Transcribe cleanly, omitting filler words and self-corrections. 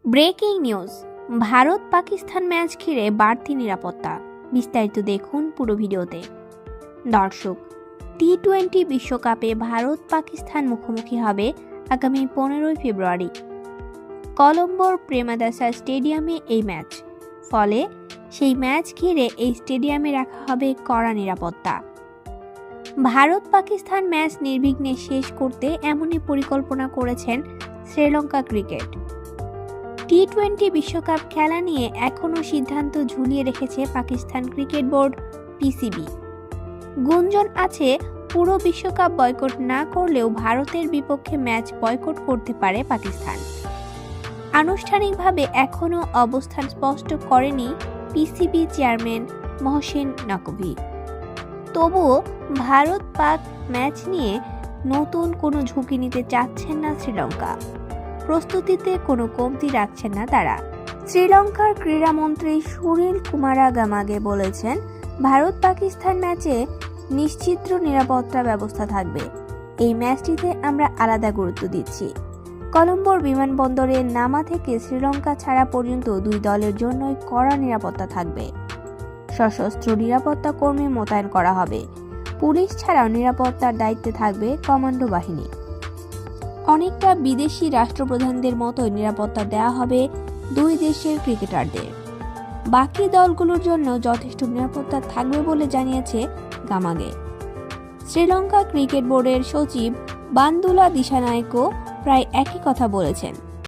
Breaking news, Bharat Pakistan match ঘিরে বাড়তি নিরাপত্তা। বিস্তারিত দেখুন পুরো ভিডিওতে। দর্শক, টি-20 বিশ্বকাপে ভারত পাকিস্তান মুখোমুখি হবে আগামী 15 ফেব্রুয়ারি কলম্বোর প্রেমাদাসা স্টেডিয়ামে এই ম্যাচ। ফলে সেই ম্যাচ ঘিরে এই স্টেডিয়ামে রাখা হবে কড়া নিরাপত্তা। ভারত পাকিস্তান ম্যাচ নির্বিঘ্নে শেষ করতে এমনই পরিকল্পনা করেছেন শ্রীলঙ্কা ক্রিকেট। টি-20 বিশ্বকাপ খেলা নিয়ে এখনও সিদ্ধান্ত ঝুলিয়ে রেখেছে পাকিস্তান ক্রিকেট বোর্ড পিসিবি। গুঞ্জন আছে পুরো বিশ্বকাপ বয়কট না করলেও ভারতের বিপক্ষে ম্যাচ বয়কট করতে পারে পাকিস্তান। আনুষ্ঠানিকভাবে এখনও অবস্থান স্পষ্ট করেনি পিসিবি চেয়ারম্যান মহসিন নকভি। তবুও ভারত পাক ম্যাচ নিয়ে নতুন কোনো ঝুঁকি নিতে চাচ্ছেন না শ্রীলঙ্কা। প্রস্তুতিতে কোনো কমতি রাখছেন না তারা। শ্রীলঙ্কার ক্রীড়ামন্ত্রী সুনীল কুমারাগামাগে বলেছেন, ভারত পাকিস্তান ম্যাচে নিশ্চিত নিরাপত্তা ব্যবস্থা থাকবে। এই ম্যাচটিতে আমরা আলাদা গুরুত্ব দিচ্ছি। কলম্বোর বিমানবন্দরে নামা থেকে শ্রীলঙ্কা ছাড়া পর্যন্ত দুই দলের জন্যই কড়া নিরাপত্তা থাকবে। সশস্ত্র নিরাপত্তা কর্মী মোতায়েন করা হবে। পুলিশ ছাড়াও নিরাপত্তার দায়িত্বে থাকবে কমান্ডো বাহিনী। অনেকটা বিদেশি রাষ্ট্রপ্রধানদের মতো নিরাপত্তা দেওয়া হবে দুই দেশের ক্রিকেটারদের। বাকি দলগুলোর জন্য যথেষ্ট নিরাপত্তা থাকবে বলে জানিয়েছে গামাগে। শ্রীলঙ্কা ক্রিকেট বোর্ডের সচিব বান্দুলা দিশানায়কও প্রায় একই কথা বলেছেন।